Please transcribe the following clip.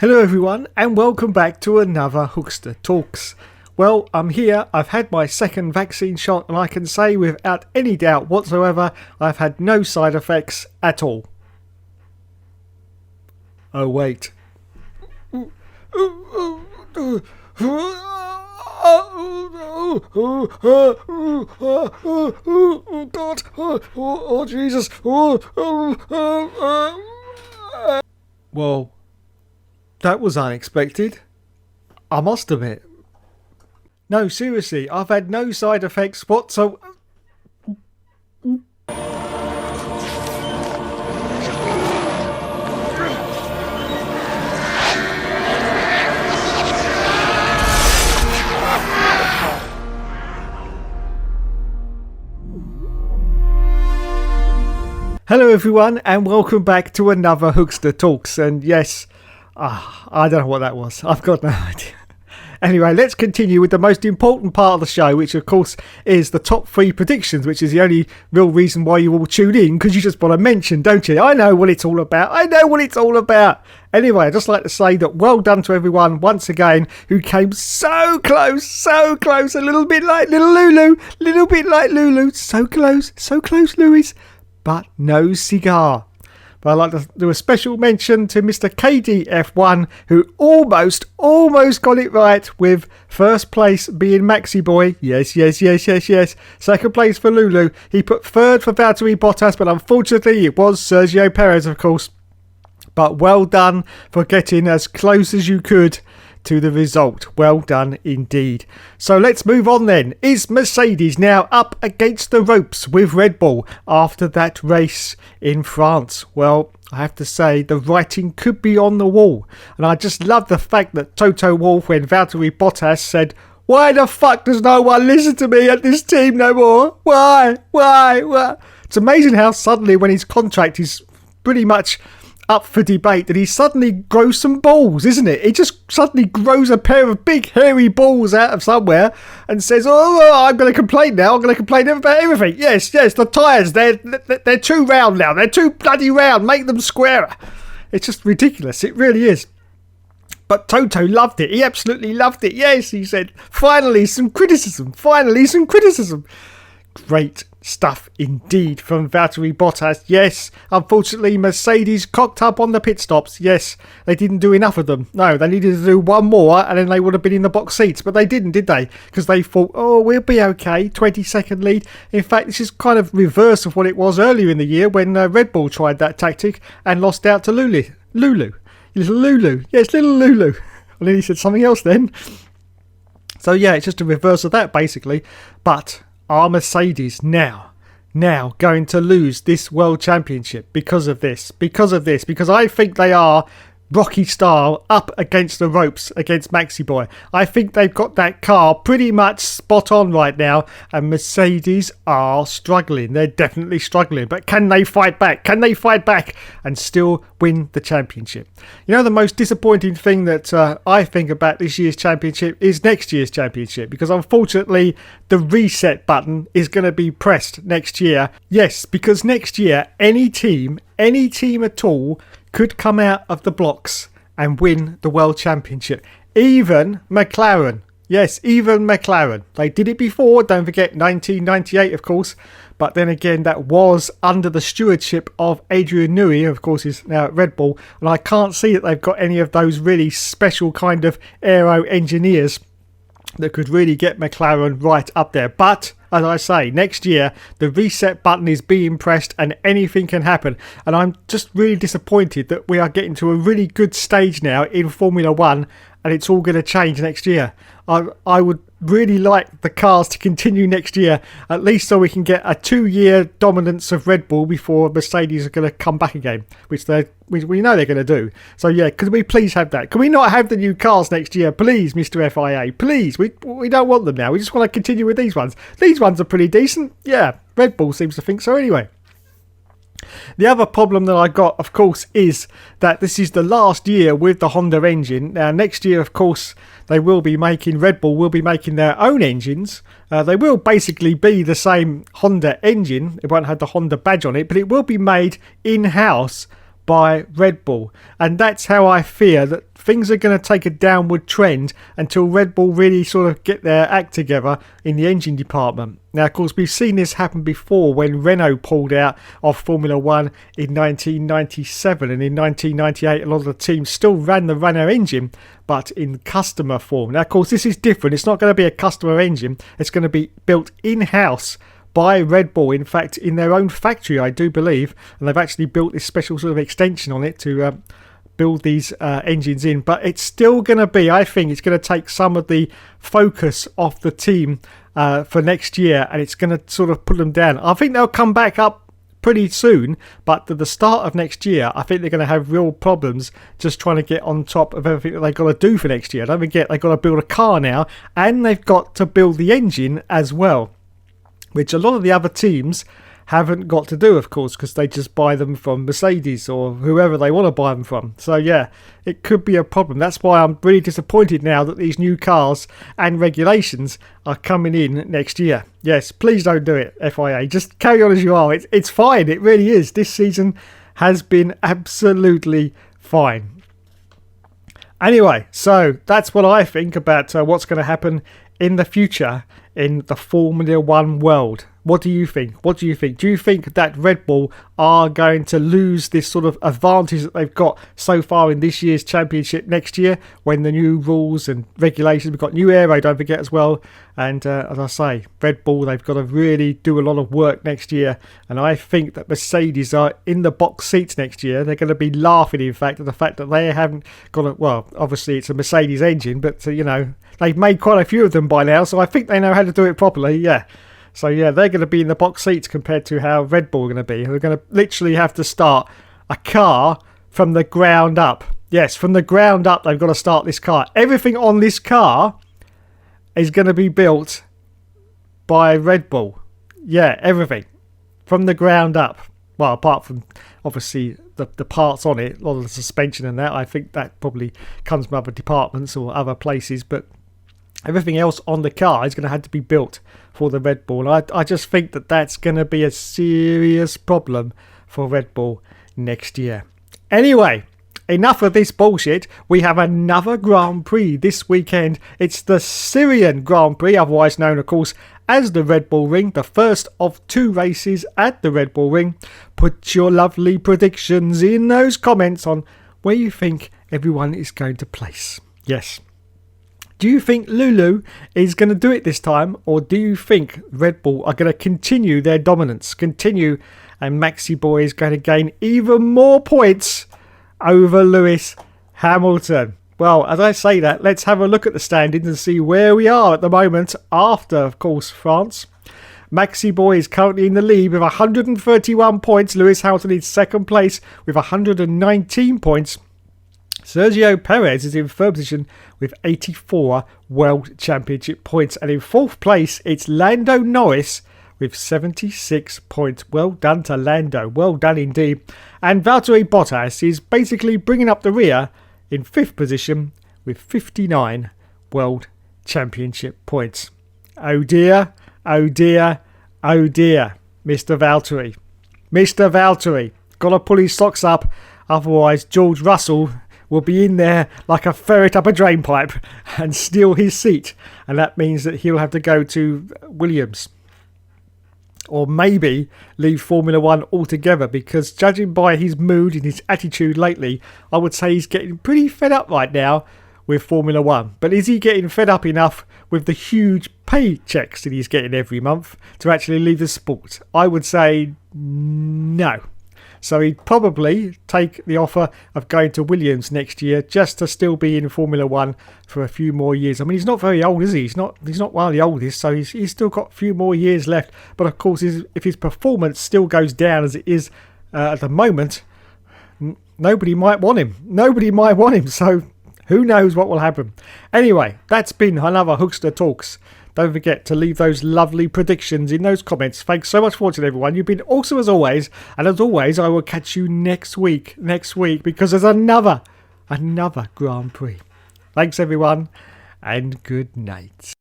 Hello everyone and welcome back to another Hookster Talks. Well, I'm here, I've had my second vaccine shot and I can say without any doubt whatsoever I've had no side effects at all. Oh wait. Oh God! Oh Jesus! Well, that was unexpected. I must admit. No, seriously, I've had no side effects whatsoever. Hello everyone and welcome back to another Hookster Talks, and yes, I don't know what that was. I've got no idea. Anyway, let's continue with the most important part of the show, which of course is the top 3 predictions, which is the only real reason why you all tune in, because you just want to mention, don't you? I know what it's all about. Anyway, I'd just like to say that well done to everyone once again who came so close, a little bit like little Lulu, so close, Louis, but no cigar. But I'd like to do a special mention to Mr. KDF1, who almost got it right, with first place being Maxi Boy. Yes. Second place for Lulu. He put third for Valtteri Bottas, but unfortunately it was Sergio Perez, of course. But well done for getting as close as you could to the result. Well done indeed. So let's move on then. Is Mercedes now up against the ropes with Red Bull after that race in France? Well, I have to say the writing could be on the wall. And I just love the fact that Toto Wolff, when Valtteri Bottas said, "Why the fuck does no one listen to me at this team no more? Why? It's amazing how suddenly when his contract is pretty much up for debate that he suddenly grows some balls, isn't it? He just suddenly grows a pair of big hairy balls out of somewhere and says, I'm going to complain now. I'm going to complain about everything. Yes, the tyres, they're too round now. They're too bloody round. Make them squarer. It's just ridiculous. It really is. But Toto loved it. He absolutely loved it. Yes, he said, finally some criticism. Great stuff indeed from Valtteri Bottas. Yes, unfortunately Mercedes cocked up on the pit stops. Yes, they didn't do enough of them. No, they needed to do one more and then they would have been in the box seats, but they didn't, did they? Because they thought, we'll be okay, 20-second lead. In fact, this is kind of reverse of what it was earlier in the year when Red Bull tried that tactic and lost out to Lulu. Little Lulu. Yes, little Lulu. I nearly said something else then. So yeah, it's just a reverse of that basically. But are Mercedes now going to lose this World Championship because of this? Because I think they are Rocky style up against the ropes against Maxi Boy. I think they've got that car pretty much spot on right now, and Mercedes are struggling. They're definitely struggling, but can they fight back? And still win the championship? You know, the most disappointing thing that I think about this year's championship is next year's championship, because unfortunately the reset button is going to be pressed next year. Yes, because next year any team at all could come out of the blocks and win the World Championship. Even McLaren. Yes, even McLaren. They did it before, don't forget, 1998 of course. But then again, that was under the stewardship of Adrian Newey, of course, is now at Red Bull. And I can't see that they've got any of those really special kind of aero engineers that could really get McLaren right up there. But as I say, next year the reset button is being pressed and anything can happen. And I'm just really disappointed that we are getting to a really good stage now in Formula 1 and it's all going to change next year. I would really like the cars to continue next year, at least so we can get a 2-year dominance of Red Bull before Mercedes are going to come back again, which we know they're going to do. So yeah, could we please have that? Can we not have the new cars next year, please, Mr. FIA? Please, we don't want them now. We just want to continue with these ones. These ones are pretty decent. Yeah, Red Bull seems to think so anyway. The other problem that I got, of course, is that this is the last year with the Honda engine. Now, next year, of course, Red Bull will be making their own engines. They will basically be the same Honda engine. It won't have the Honda badge on it, but it will be made in-house by Red Bull. And that's how I fear that things are going to take a downward trend until Red Bull really sort of get their act together in the engine department. Now, of course, we've seen this happen before when Renault pulled out of Formula 1 in 1997, and in 1998 a lot of the teams still ran the Renault engine, but in customer form. Now, of course, this is different. It's not going to be a customer engine. It's going to be built in-house by Red Bull, in fact, in their own factory, I do believe, and they've actually built this special sort of extension on it to build these engines in. But it's still going to be, I think, it's going to take some of the focus off the team for next year, and it's going to sort of put them down. I think they'll come back up pretty soon, but at the start of next year, I think they're going to have real problems just trying to get on top of everything that they've got to do for next year. Don't forget, they've got to build a car now, and they've got to build the engine as well, which a lot of the other teams haven't got to do, of course, because they just buy them from Mercedes or whoever they want to buy them from. So yeah, it could be a problem. That's why I'm really disappointed now that these new cars and regulations are coming in next year. Yes, please don't do it, FIA. Just carry on as you are. It's fine. It really is. This season has been absolutely fine. Anyway, so that's what I think about what's going to happen in the future in the Formula 1 world. What do you think? What do you think? Do you think that Red Bull are going to lose this sort of advantage that they've got so far in this year's championship next year when the new rules and regulations, we've got new aero, don't forget, as well. And as I say, Red Bull, they've got to really do a lot of work next year. And I think that Mercedes are in the box seats next year. They're going to be laughing, in fact, at the fact that they haven't got a, well, obviously it's a Mercedes engine, but you know, they've made quite a few of them by now. So I think they know how to do it properly. Yeah. So yeah, they're going to be in the box seats compared to how Red Bull are going to be. They're going to literally have to start a car from the ground up. Yes, from the ground up, they've got to start this car. Everything on this car is going to be built by Red Bull. Yeah, everything. From the ground up. Well, apart from, obviously, the parts on it, a lot of the suspension and that, I think that probably comes from other departments or other places, but everything else on the car is going to have to be built for the Red Bull. I just think that that's going to be a serious problem for Red Bull next year. Anyway, enough of this bullshit. We have another Grand Prix this weekend. It's the Syrian Grand Prix, otherwise known, of course, as the Red Bull Ring, the first of 2 races at the Red Bull Ring. Put your lovely predictions in those comments on where you think everyone is going to place. Yes. Do you think Lulu is going to do it this time, or do you think Red Bull are going to continue their dominance, and Maxi Boy is going to gain even more points over Lewis Hamilton? Well, as I say that, let's have a look at the standings and see where we are at the moment after, of course, France. Maxi Boy is currently in the lead with 131 points. Lewis Hamilton is second place with 119 points. Sergio Perez is in third position with 84 World Championship points. And in fourth place, it's Lando Norris with 76 points. Well done to Lando. Well done indeed. And Valtteri Bottas is basically bringing up the rear in fifth position with 59 World Championship points. Oh dear, oh dear, oh dear, Mr. Valtteri. Mr. Valtteri, got to pull his socks up, otherwise George Russell will be in there like a ferret up a drain pipe and steal his seat. And that means that he'll have to go to Williams. Or maybe leave Formula 1 altogether, because judging by his mood and his attitude lately, I would say he's getting pretty fed up right now with Formula 1. But is he getting fed up enough with the huge paychecks that he's getting every month to actually leave the sport? I would say no. So he'd probably take the offer of going to Williams next year just to still be in Formula 1 for a few more years. I mean, he's not very old, is he? He's not one of the oldest, so he's still got a few more years left. But of course, if his performance still goes down as it is at the moment, nobody might want him. Nobody might want him, so who knows what will happen. Anyway, that's been another Hookster Talks. Don't forget to leave those lovely predictions in those comments. Thanks so much for watching, everyone. You've been awesome as always. And as always, I will catch you next week, because there's another Grand Prix. Thanks, everyone, and good night.